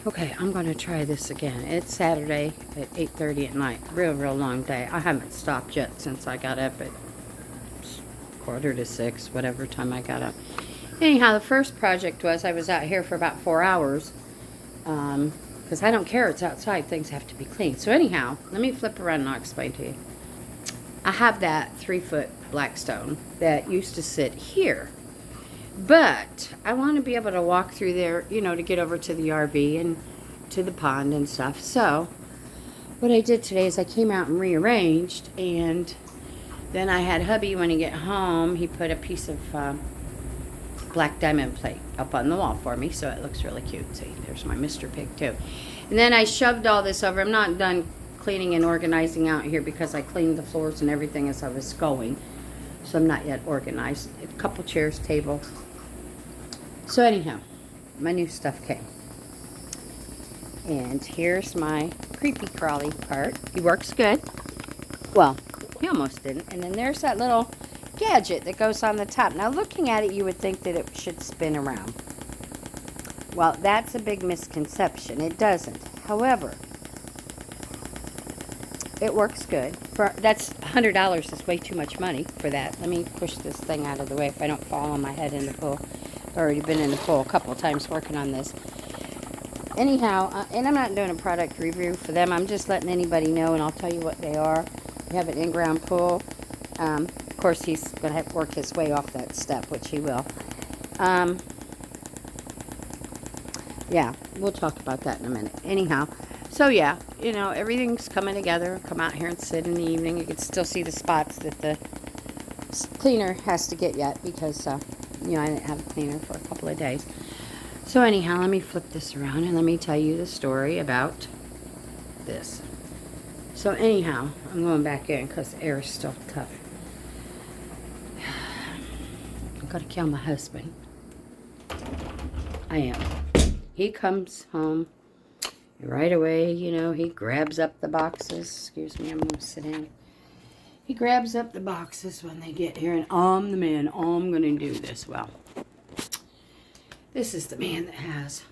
Okay, I'm going to try this again. It's Saturday at 8:30 at night. Real long day. I haven't stopped yet since I got up at 5:45, whatever time I got up. Anyhow, the first project was I was out here for about 4 hours. Because I don't care. It's outside. Things have to be clean. So anyhow, let me flip around and I'll explain to you. I have that 3-foot Blackstone that used to sit here. But I want to be able to walk through there, to get over to the RV and to the pond and stuff. So what I did today is I came out and rearranged, and then I had hubby, when he get home, he put a piece of black diamond plate up on the wall for me, so it looks really cute. See, there's my Mr. Pig too. And then I shoved all this over. I'm not done cleaning and organizing out here because I cleaned the floors and everything as I was going. So I'm not yet organized. A couple chairs, table. So anyhow, my new stuff came. And here's my creepy crawly part. He works good. Well, he almost didn't. And then there's that little gadget that goes on the top. Now looking at it, you would think that it should spin around. Well, that's a big misconception. It doesn't. However, it works good. That's $100 is way too much money for that. Let me push this thing out of the way if I don't fall on my head in the pool. I've already been in the pool a couple of times working on this. Anyhow, and I'm not doing a product review for them. I'm just letting anybody know, and I'll tell you what they are. We have an in-ground pool. Of course, he's going to have to work his way off that step, which he will. Yeah, we'll talk about that in a minute. Anyhow, so yeah, everything's coming together. Come out here and sit in the evening. You can still see the spots that the cleaner has to get yet because, I didn't have a cleaner for a couple of days. So anyhow, let me flip this around and let me tell you the story about this. So anyhow, I'm going back in because the air is still tough. I'm going to kill my husband. I am. He comes home right away, he grabs up the boxes. Excuse me, I'm going to sit down. He grabs up the boxes when they get here, and I'm the man. I'm going to do this. Well, this is the man that has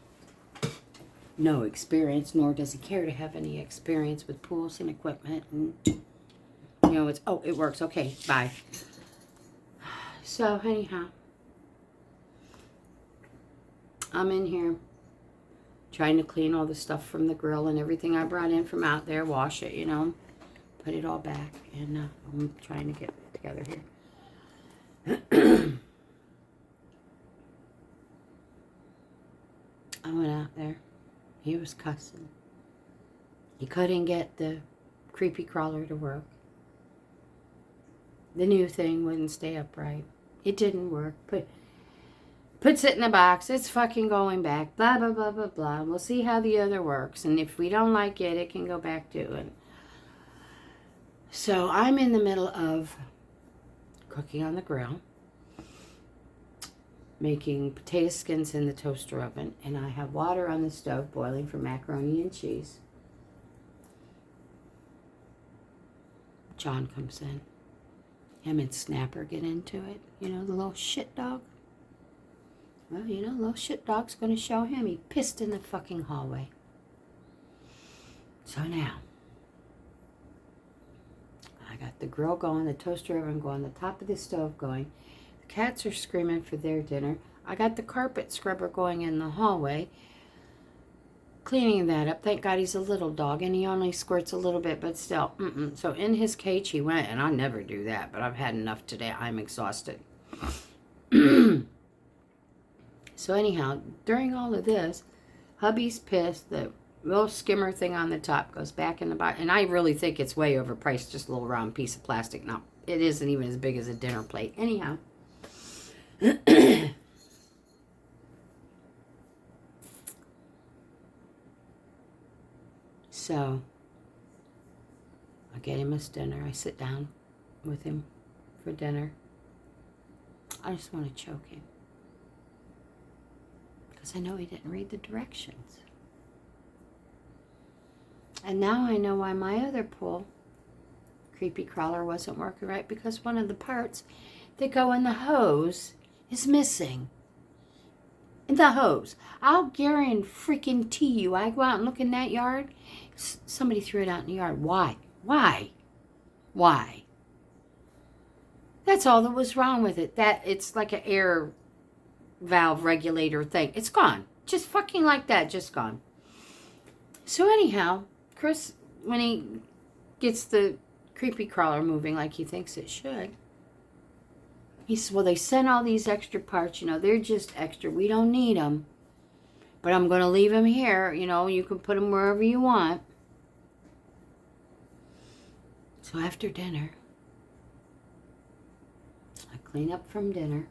no experience, nor does he care to have any experience with pools and equipment. And, it works. Okay, bye. So, anyhow, I'm in here trying to clean all the stuff from the grill and everything I brought in from out there, wash it, put it all back, and I'm trying to get it together here. I went out there. He was cussing. He couldn't get the creepy crawler to work. The new thing wouldn't stay upright. It didn't work. Puts it in the box. It's fucking going back. Blah, blah, blah, blah, blah. We'll see how the other works. And if we don't like it, it can go back to it. So I'm in the middle of cooking on the grill, making potato skins in the toaster oven, and I have water on the stove boiling for macaroni and cheese. John comes in. Him and Snapper get into it. The little shit dog. Well, little shit dog's going to show him. He pissed in the fucking hallway. So now, I got the grill going, the toaster oven going, the top of the stove going. The cats are screaming for their dinner. I got the carpet scrubber going in the hallway, cleaning that up. Thank God he's a little dog, and he only squirts a little bit, but still. So in his cage he went, and I never do that, but I've had enough today. I'm exhausted. So anyhow, during all of this, hubby's pissed. The little skimmer thing on the top goes back in the box. And I really think it's way overpriced, just a little round piece of plastic. Now, it isn't even as big as a dinner plate. Anyhow. So, I get him his dinner. I sit down with him for dinner. I just want to choke him. Because I know he didn't read the directions. And now I know why my other pool creepy crawler wasn't working right, because one of the parts that go in the hose is missing. The hose. I'll guarantee you, I go out and look in that yard, somebody threw it out in the yard. Why? Why? Why? That's all that was wrong with it. That it's like an air valve regulator thing. It's gone. Just fucking like that, just gone. So anyhow, Chris, when he gets the creepy crawler moving like he thinks it should, he says, well, they sent all these extra parts, they're just extra. We don't need them. But I'm going to leave them here. You can put them wherever you want. So after dinner, I clean up from dinner.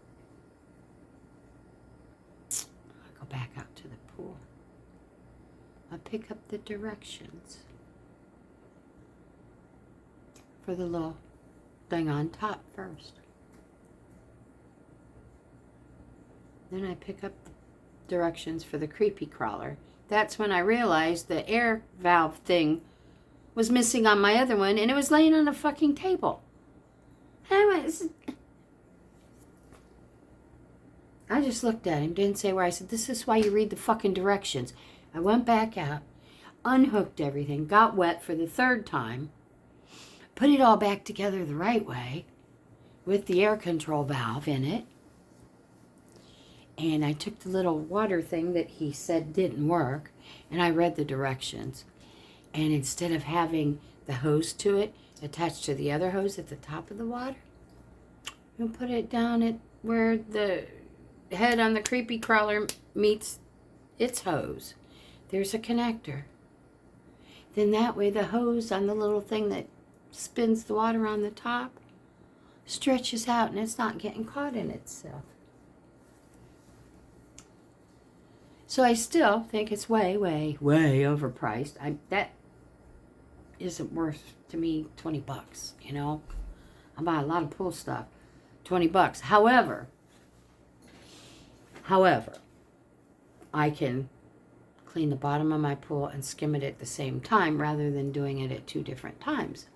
I go back out to the pool. I pick up the directions for the little thing on top first. Then I pick up directions for the creepy crawler. That's when I realized the air valve thing was missing on my other one, and it was laying on the fucking table. I just looked at him, didn't say where. I said, this is why you read the fucking directions. I went back out, unhooked everything, got wet for the third time, put it all back together the right way with the air control valve in it. And I took the little water thing that he said didn't work, and I read the directions. And instead of having the hose to it attached to the other hose at the top of the water, you put it down at where the head on the creepy crawler meets its hose. There's a connector. Then that way the hose on the little thing that spins the water on the top stretches out and it's not getting caught in itself. So I still think it's way, way, way overpriced. That isn't worth, to me, $20, I buy a lot of pool stuff. $20. However, I can clean the bottom of my pool and skim it at the same time rather than doing it at two different times.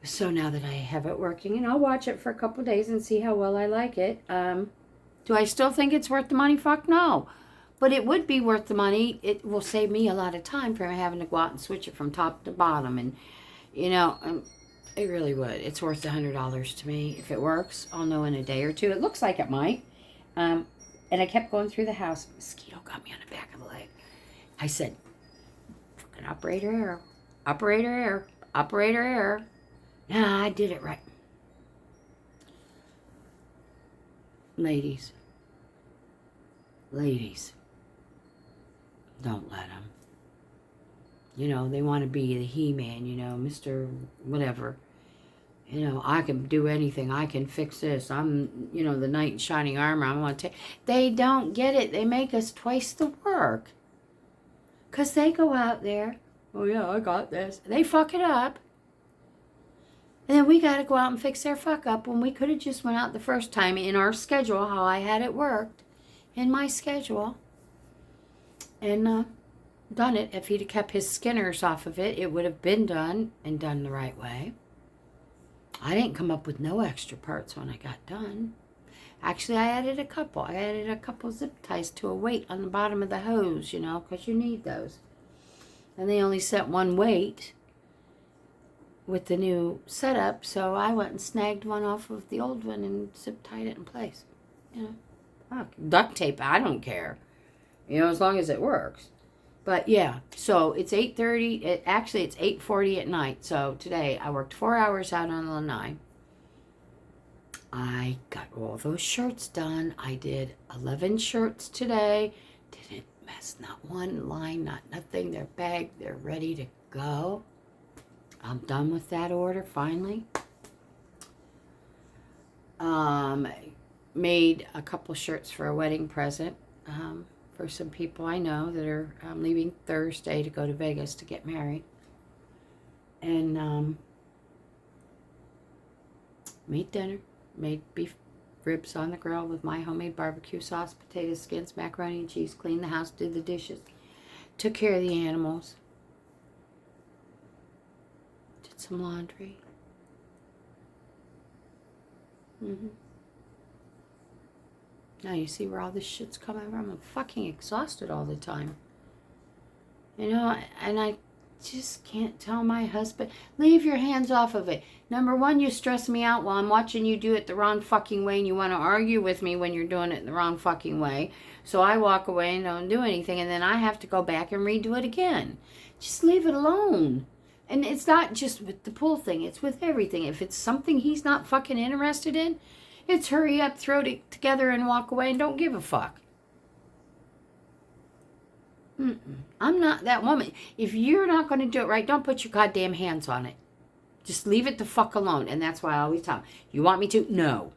So now that I have it working, and I'll watch it for a couple days and see how well I like it. Do I still think it's worth the money? Fuck no. But it would be worth the money. It will save me a lot of time from having to go out and switch it from top to bottom. And, it really would. It's worth $100 to me. If it works, I'll know in a day or two. It looks like it might. And I kept going through the house. Mosquito got me on the back of the leg. I said, fucking operator error. Operator error. Operator error. Nah, I did it right. Ladies. Don't let them. They want to be the He-Man, Mr. Whatever. I can do anything. I can fix this. I'm, the knight in shining armor. I'm going to take. They don't get it. They make us twice the work. Because they go out there. Oh, yeah, I got this. They fuck it up. And then we got to go out and fix their fuck up when we could have just went out the first time in our schedule, how I had it worked in my schedule. And done it. If he'd have kept his skinners off of it, it would have been done and done the right way. I didn't come up with no extra parts when I got done. Actually, I added a couple. I added a couple zip ties to a weight on the bottom of the hose, because you need those. And they only set one weight with the new setup, so I went and snagged one off of the old one and zip tied it in place. Duct tape, I don't care. As long as it works. But yeah, so it's 8:30. It's 8:40 at night. So today I worked 4 hours out on the lanai. I got all those shirts done. I did 11 shirts today. Didn't mess not one line, not nothing. They're bagged. They're ready to go. I'm done with that order finally. Made a couple shirts for a wedding present. For some people I know that are leaving Thursday to go to Vegas to get married. And made dinner. Made beef ribs on the grill with my homemade barbecue sauce, potato skins, macaroni and cheese. Cleaned the house, did the dishes. Took care of the animals. Did some laundry. Now you see where all this shit's coming from? I'm fucking exhausted all the time. You know, and I just can't tell my husband, leave your hands off of it. Number one, you stress me out while I'm watching you do it the wrong fucking way, and you want to argue with me when you're doing it the wrong fucking way. So I walk away and don't do anything, and then I have to go back and redo it again. Just leave it alone. And it's not just with the pool thing, it's with everything. If it's something he's not fucking interested in, it's hurry up, throw it together, and walk away and don't give a fuck. I'm not that woman. If you're not going to do it right, don't put your goddamn hands on it. Just leave it the fuck alone. And that's why I always tell them, you want me to? No.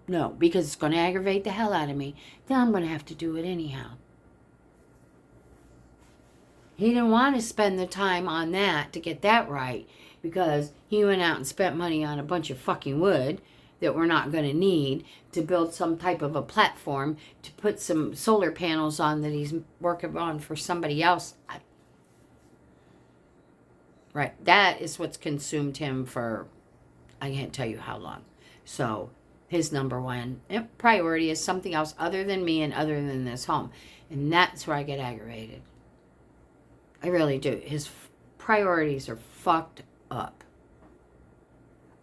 No, because it's going to aggravate the hell out of me. Then I'm going to have to do it anyhow. He didn't want to spend the time on that to get that right, because he went out and spent money on a bunch of fucking wood that we're not going to need to build some type of a platform to put some solar panels on that he's working on for somebody else. Right. That is what's consumed him for, I can't tell you how long. So his number one priority is something else other than me and other than this home. And that's where I get aggravated. I really do. His priorities are fucked up.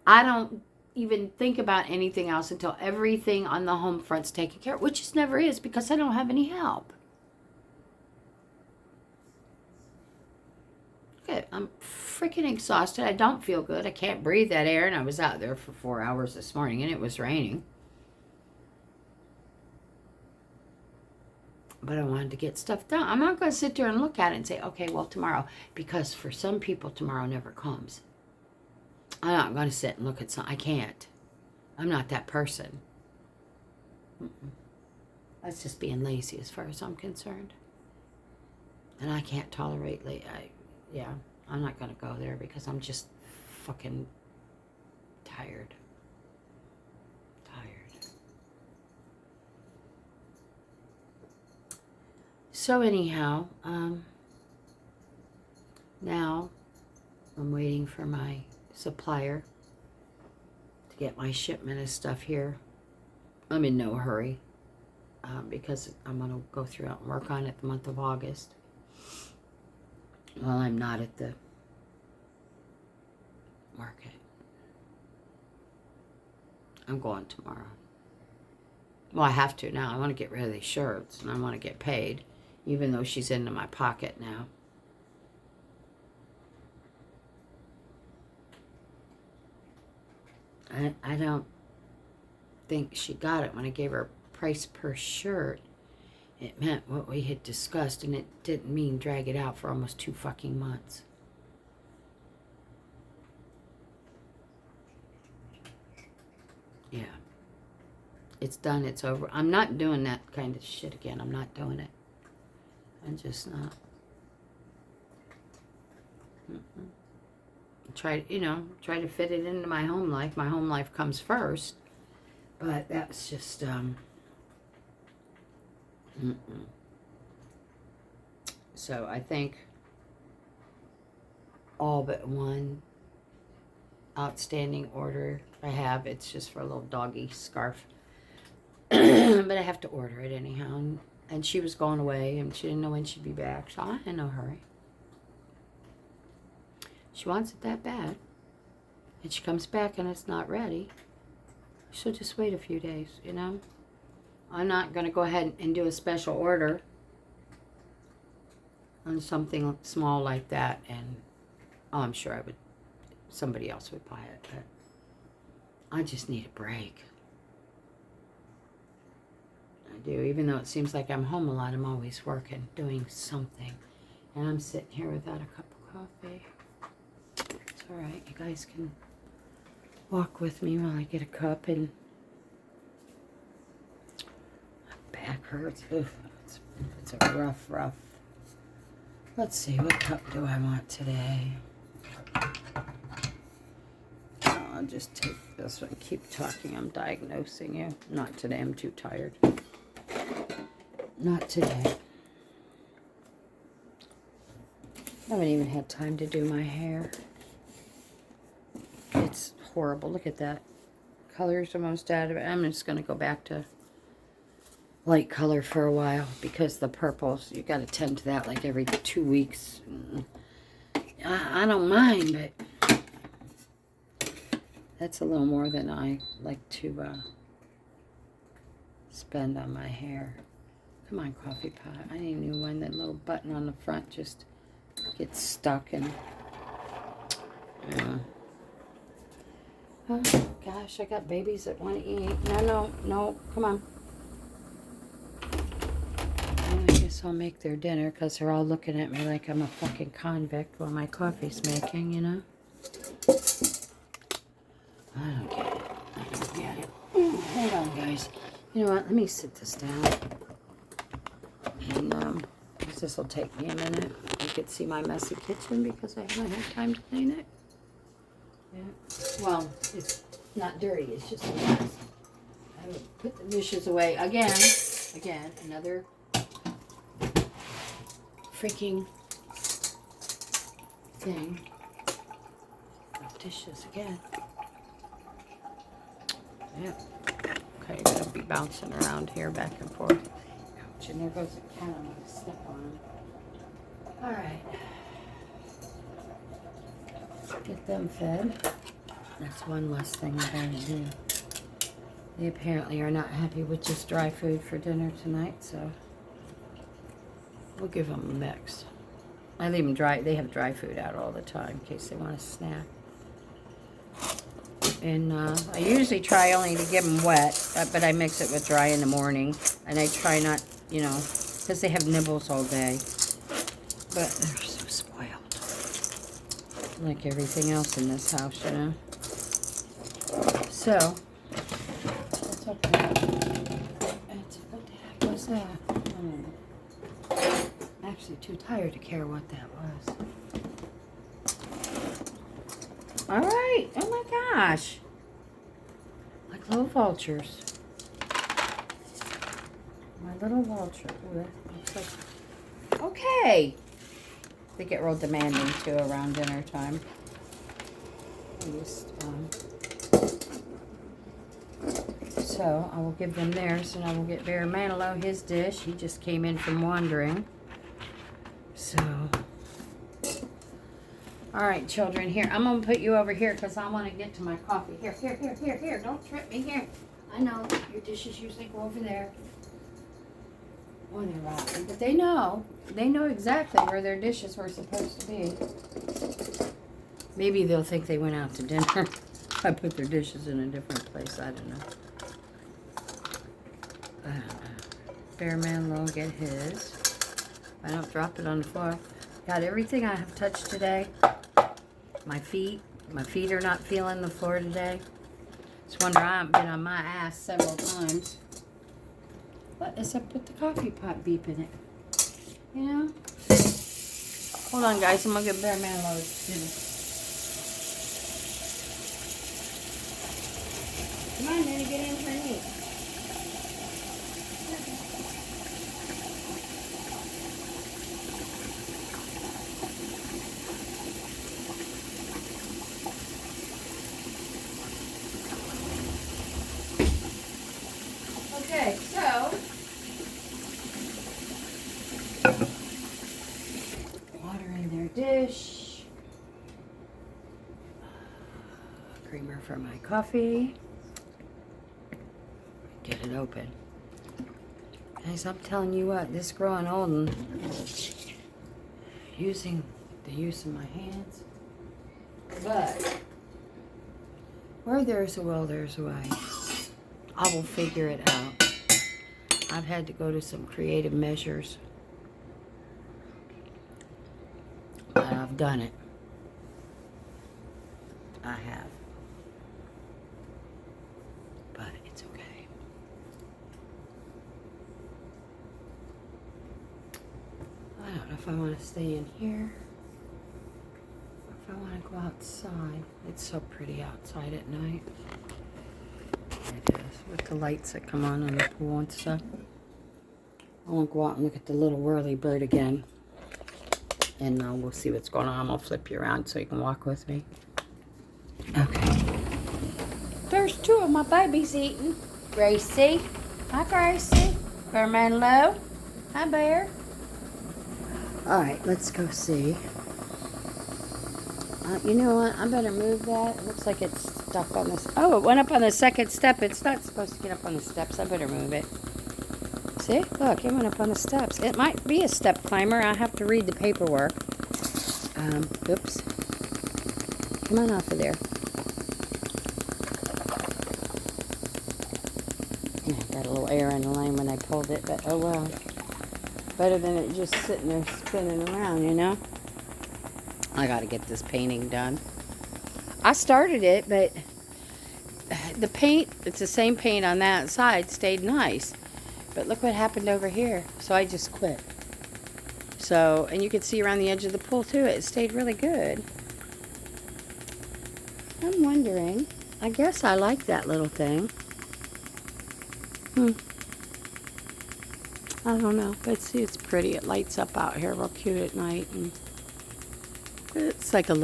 I don't even think about anything else until everything on the home front's taken care of, which it never is, because I don't have any help. Okay, I'm freaking exhausted. I don't feel good. I can't breathe that air, and I was out there for 4 hours this morning, and it was raining. But I wanted to get stuff done. I'm not going to sit there and look at it and say, okay, well, tomorrow, because for some people, tomorrow never comes. I'm not going to sit and look at something. I can't. I'm not that person. That's just being lazy as far as I'm concerned. And I can't tolerate I'm not going to go there because I'm just fucking tired. So anyhow, now I'm waiting for my supplier to get my shipment of stuff here. I'm in no hurry because I'm going to go through and work on it the month of August. Well, I'm not at the market. I'm going tomorrow. Well, I have to now. I want to get rid of these shirts and I want to get paid, even though she's into my pocket now. I don't think she got it when I gave her price per shirt. It meant what we had discussed, and it didn't mean drag it out for almost 2 fucking months. Yeah. It's done. It's over. I'm not doing that kind of shit again. I'm not doing it. I'm just not. Try to fit it into my home life. My home life comes first. But that's just, So I think all but one outstanding order I have, it's just for a little doggy scarf. But I have to order it anyhow. And she was going away and she didn't know when she'd be back. So I'm in no hurry. She wants it that bad. And she comes back and it's not ready. She'll just wait a few days, you know. I'm not going to go ahead and do a special order on something small like that. And I'm sure somebody else would buy it. But I just need a break. I do. Even though it seems like I'm home a lot, I'm always working, doing something. And I'm sitting here without a cup of coffee. It's all right. You guys can walk with me while I get a cup. And my back hurts. Oof, it's a rough. Let's see, what cup do I want today? I'll just take this one. Keep talking. I'm diagnosing you. Not today. I'm too tired. Not today. I haven't even had time to do my hair. It's horrible. Look at that. Color's almost out of it. I'm just going to go back to light color for a while because the purples, you got to tend to that like every 2 weeks. I don't mind, but that's a little more than I like to spend on my hair. Come on, coffee pot. I need a new one. That little button on the front just gets stuck and... Oh, gosh, I got babies that want to eat. No, come on. I guess I'll make their dinner because they're all looking at me like I'm a fucking convict while my coffee's making, you know? I don't get it. I don't get it. Hold on, guys. You know what? Let me sit this down. And, this will take me a minute. You can see my messy kitchen because I haven't had time to clean it. Yeah. Well, it's not dirty. It's just a mess. I would put the dishes away again. Another freaking thing. Dishes again. Yep. Okay, I'm gonna be bouncing around here back and forth. Ouch, and there goes a cat. I'm gonna step on him. All right. Get them fed. That's one less thing I gotta do. They apparently are not happy with just dry food for dinner tonight, so we'll give them a mix. I leave them dry. They have dry food out all the time in case they want a snack. And I usually try only to give them wet, but I mix it with dry in the morning. And I try not, you know, because they have nibbles all day. But they're so spoiled. Like everything else in this house, you know. So, what's up there? What the heck was that? I'm actually too tired to care what that was. All right. Oh my gosh. Like little vultures. My little vulture. Ooh, that looks like... Okay. They get real demanding too around dinner time. So I will give them theirs, and I will get Bear Manilow his dish. He just came in from wandering. So... All right, children, here. I'm going to put you over here because I want to get to my coffee. Here. Don't trip me here. I know your dishes usually go over there. Oh, they're rotten. But they know. They know exactly where their dishes were supposed to be. Maybe they'll think they went out to dinner. I put their dishes in a different place. I don't know. Bear Manilow get his. I don't drop it on the floor. Got everything I have touched today. My feet are not feeling the floor today. Just wonder I haven't been on my ass several times. What is up with the coffee pot beeping it? You know? Hold on, guys. I'm going to get Bear Manilow's dinner. Come on, Nanny. Get in here and eat. Okay, so water in their dish, creamer for my coffee, get it open. Guys, I'm telling you what, this growing old and using the use of my hands, but where there's a will, there's a way. I will figure it out. I've had to go to some creative measures, but I've done it. I have. But it's okay. I don't know if I want to stay in here or if I want to go outside. It's so pretty outside at night. It is, with the lights that come on the pool and stuff. I want to go out and look at the little whirly bird again. And we'll see what's going on. I'll flip you around so you can walk with me. Okay. There's two of my babies eating. Gracie. Hi, Gracie. Bearman Low. Hi, Bear. All right, let's go see. You know what? I better move that. It looks like it's stuck on this. Oh, it went up on the second step. It's not supposed to get up on the steps. I better move it. See? Look, it went up on the steps. It might be a step climber. I have to read the paperwork. Oops. Come on off of there. I got a little air in the line when I pulled it, but oh well. Better than it just sitting there spinning around, you know? I gotta get this painting done. I started it, but the paint, it's the same paint on that side, stayed nice. But look what happened over here. So I just quit. So, and you can see around the edge of the pool too, it stayed really good. I'm wondering, I guess I like that little thing. I don't know, but see, it's pretty. It lights up out here real cute at night. And it's like my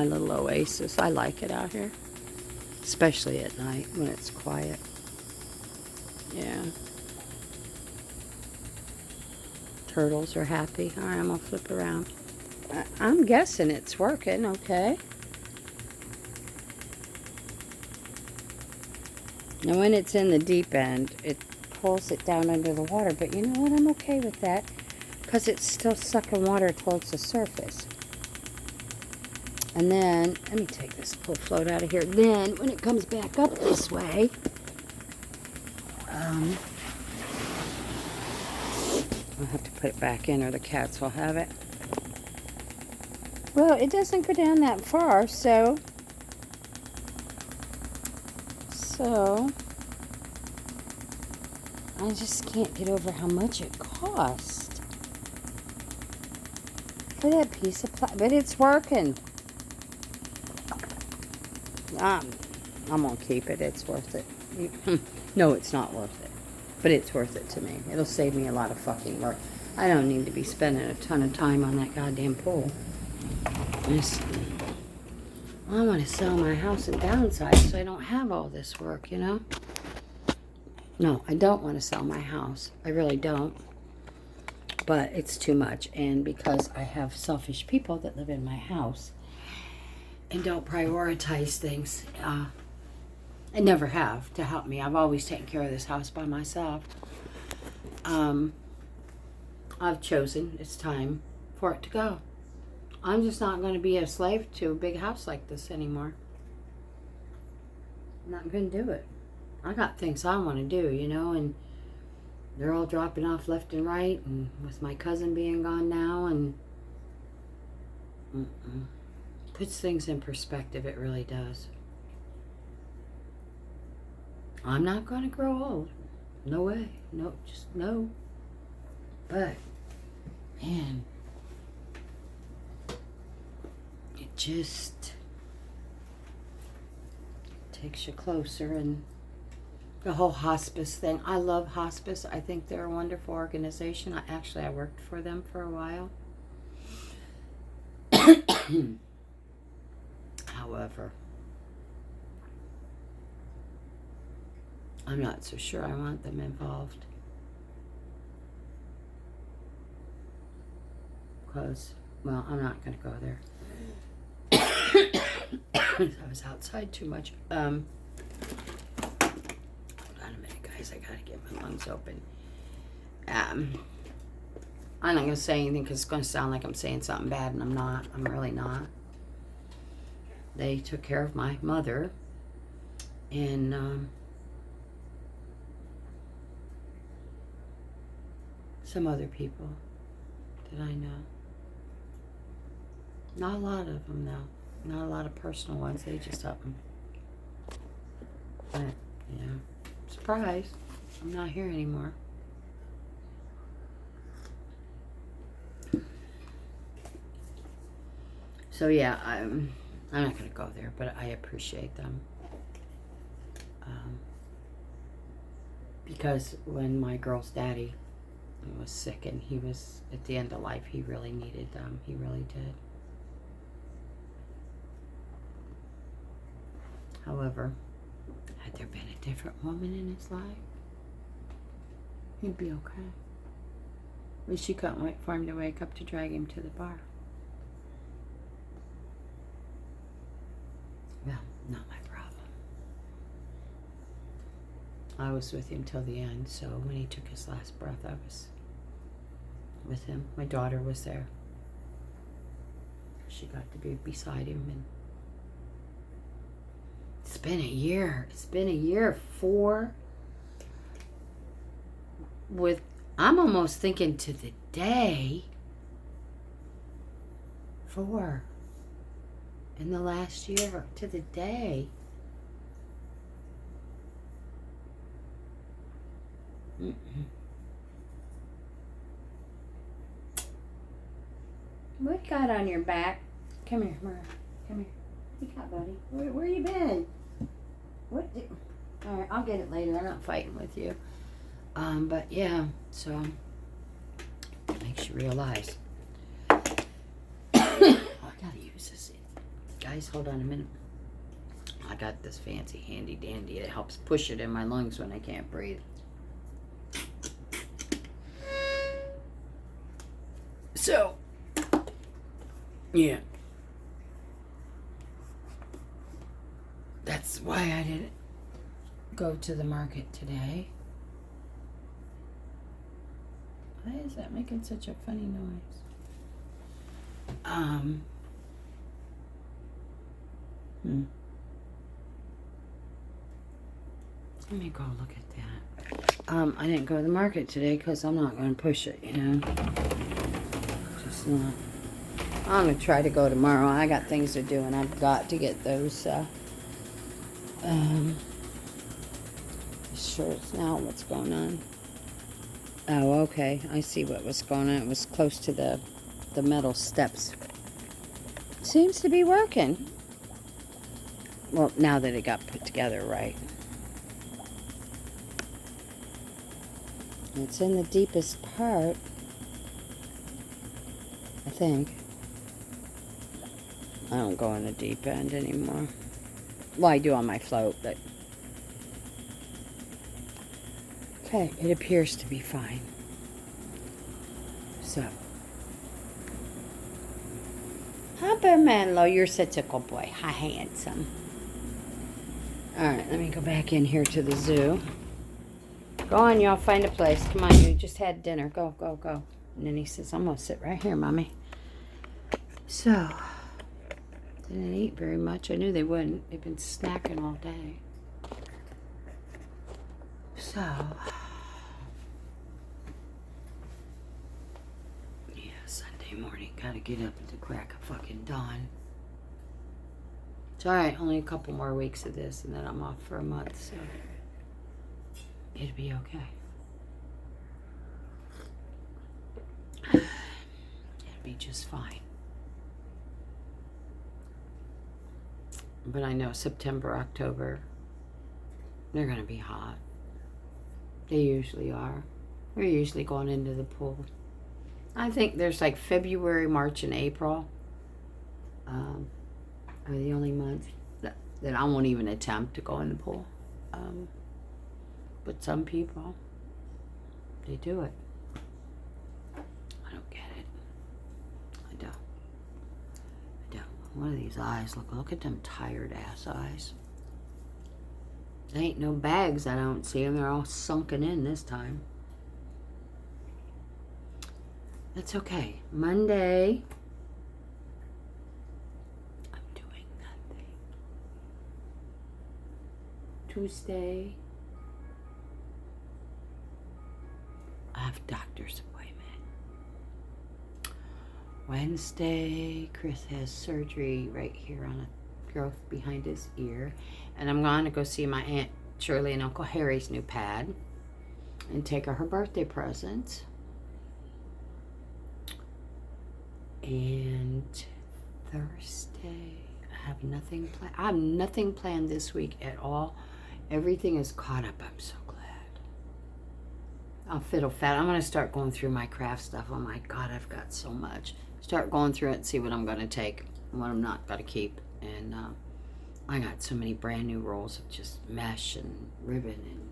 little oasis. I like it out here. Especially at night when it's quiet. Yeah. Turtles are happy. All right, I'm going to flip around. I'm guessing it's working, okay. Now when it's in the deep end, it pulls it down under the water. But you know what? I'm okay with that because it's still sucking water towards the surface. And then, let me take this pool float out of here. Then, when it comes back up this way, I'll have to put it back in or the cats will have it. Well, it doesn't go down that far, so I just can't get over how much it cost for that piece of plastic. But it's working. I'm gonna keep it. It's worth it. No, it's not worth it, but it's worth it to me. It'll save me a lot of fucking work. I don't need to be spending a ton of time on that goddamn pool. I want to sell my house and downsize so I don't have all this work, you know? No, I don't want to sell my house. I really don't. But it's too much. And because I have selfish people that live in my house and don't prioritize things, I never have to help me. I've always taken care of this house by myself. I've chosen it's time for it to go. I'm just not going to be a slave to a big house like this anymore. I'm not going to do it. I got things I want to do, you know, and they're all dropping off left and right, and with my cousin being gone now, and puts things in perspective, it really does. I'm not going to grow old. No way. No, just no. But, man, it just takes you closer. And the whole hospice thing, I love hospice. I think they're a wonderful organization. I worked for them for a while. However, I'm not so sure I want them involved. Because, well, I'm not going to go there. I was outside too much. Hold on a minute, guys. I got to get my lungs open. I'm not going to say anything because it's going to sound like I'm saying something bad, and I'm not. I'm really not. They took care of my mother, and some other people that I know. Not a lot of them, though. Not a lot of personal ones. They just help them. But, you know, surprise. I'm not here anymore. So, yeah, I'm not going to go there, but I appreciate them. Because when my girl's daddy was sick and he was at the end of life, he really needed them. He really did. However, had there been a different woman in his life, He'd be okay. But she couldn't wait for him to wake up to drag him to the bar. Well, not my problem. I was with him till the end, so when he took his last breath, I was with him. My daughter was there. She got to be beside him, and it's been a year. It's been a year. 4 with, I'm almost thinking to the day, 4 in the last year, to the day. What you got on your back? Come here, Mara. Come here. What you got, buddy? Where you been? All right, I'll get it later. I'm not fighting with you. But yeah, so it makes you realize. I gotta use this. Guys, hold on a minute. I got this fancy handy dandy. It helps push it in my lungs when I can't breathe. So, yeah. That's why I didn't go to the market today. Why is that making such a funny noise? Let me go look at that. I didn't go to the market today because I'm not going to push it, you know. Just not. I'm going to try to go tomorrow. I got things to do, and I've got to get those shirts now. What's going on? Oh, okay. I see what was going on. It was close to the metal steps. Seems to be working. Well, now that it got put together right. It's in the deepest part, I think. I don't go in the deep end anymore. Well, I do on my float, but... Okay, it appears to be fine. So. Manlo, you're such a good boy. Hi, handsome. Alright, let me go back in here to the zoo. Go on, y'all, find a place. Come on, you just had dinner. Go, go, go. And then he says, I'm going to sit right here, Mommy. So, didn't eat very much. I knew they wouldn't. They've been snacking all day. So, yeah, Sunday morning. Gotta get up at the crack of fucking dawn. It's alright, only a couple more weeks of this, and then I'm off for a month, so it'll be okay. It'll be just fine. But I know September, October, they're going to be hot. They usually are. We're usually going into the pool. I think there's like February, March, and April are the only months that I won't even attempt to go in the pool. But some people, they do it. I don't get it. I don't. What are these eyes? Look at them tired ass eyes. There ain't no bags. I don't see them. They're all sunken in this time. That's okay. Monday, I'm doing nothing. Tuesday, I have a doctor's appointment. Wednesday, Chris has surgery right here on a growth behind his ear. And I'm going to go see my Aunt Shirley and Uncle Harry's new pad and take her birthday present. And Thursday, I have nothing planned. I have nothing planned this week at all. Everything is caught up. I'm so glad. I'll fiddle fat. I'm going to start going through my craft stuff. Oh my God, I've got so much. Start going through it and see what I'm going to take and what I'm not going to keep. And I got so many brand new rolls of just mesh and ribbon. And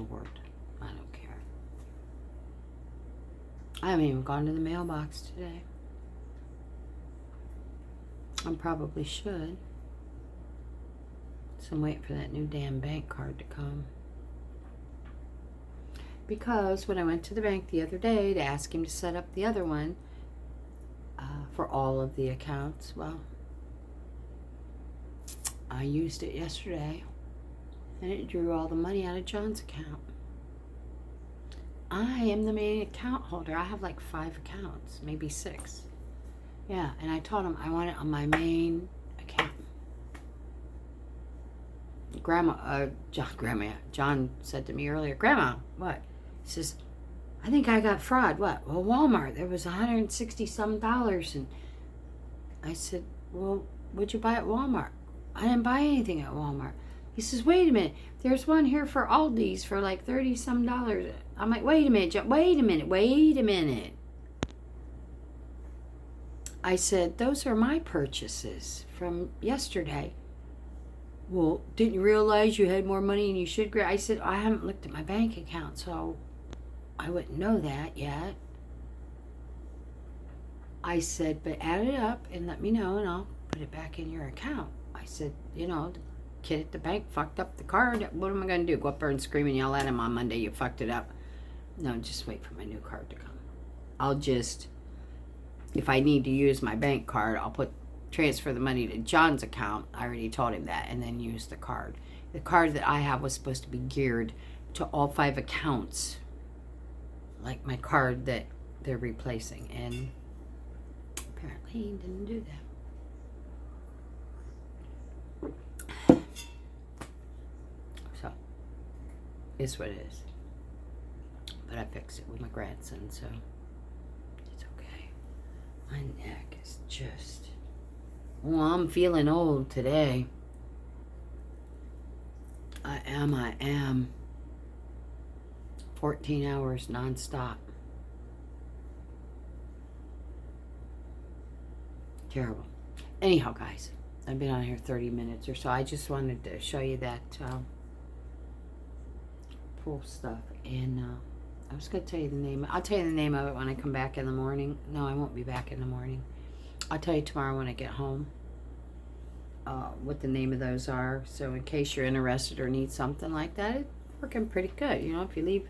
Lord. I don't care. I haven't even gone to the mailbox today. I probably should. So I'm waiting for that new damn bank card to come. Because when I went to the bank the other day to ask him to set up the other one for all of the accounts, well, I used it yesterday and it drew all the money out of John's account. I am the main account holder. I have like 5 accounts, maybe 6. Yeah, and I told him I want it on my main account. John said to me earlier, Grandma, what? He says, I think I got fraud. What? Well, Walmart. There was $160-some. And I said, well, what'd you buy at Walmart? I didn't buy anything at Walmart. He says, wait a minute. There's one here for Aldi's for like $30-some. I'm like, wait a minute. I said, those are my purchases from yesterday. Well, didn't you realize you had more money than you should? I said, I haven't looked at my bank account, so I wouldn't know that yet. I said, but add it up and let me know, and I'll put it back in your account. I said, the kid at the bank fucked up the card. What am I going to do? Go up there and scream and yell at him on Monday, you fucked it up? No, just wait for my new card to come. I'll just, if I need to use my bank card, I'll transfer the money to John's account. I already told him that, and then use the card. The card that I have was supposed to be geared to all 5 accounts, like my card that they're replacing, and apparently he didn't do that. So, it's what it is. But I fixed it with my grandson, so it's okay. My neck is just... Well, I'm feeling old today. I am. 14 hours nonstop. Terrible. Anyhow, guys, I've been on here 30 minutes or so. I just wanted to show you that pool stuff. And I was going to tell you the name. I'll tell you the name of it when I come back in the morning. No, I won't be back in the morning. I'll tell you tomorrow when I get home what the name of those are. So in case you're interested or need something like that, it's working pretty good. If you leave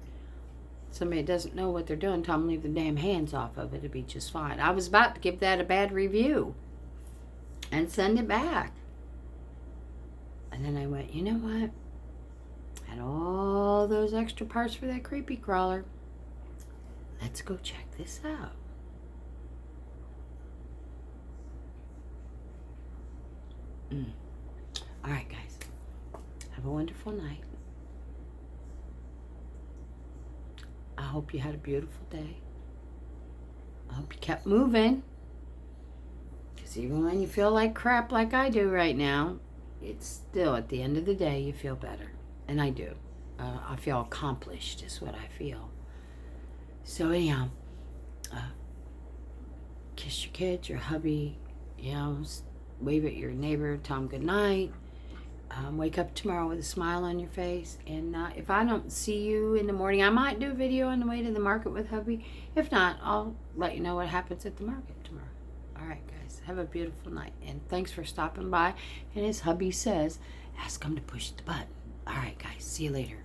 somebody that doesn't know what they're doing, tell them to leave their damn hands off of it. It'll be just fine. I was about to give that a bad review and send it back. And then I went, you know what? Had all those extra parts for that creepy crawler. Let's go check this out. All right, guys. Have a wonderful night. I hope you had a beautiful day. I hope you kept moving. Because even when you feel like crap like I do right now, it's still, at the end of the day, you feel better. And I do. I feel accomplished is what I feel. So anyhow, kiss your kids, your hubby, wave at your neighbor, tell them good night. Wake up tomorrow with a smile on your face. And if I don't see you in the morning, I might do a video on the way to the market with hubby. If not, I'll let you know what happens at the market tomorrow. All right, guys. Have a beautiful night. And thanks for stopping by. And as hubby says, ask him to push the button. All right, guys. See you later.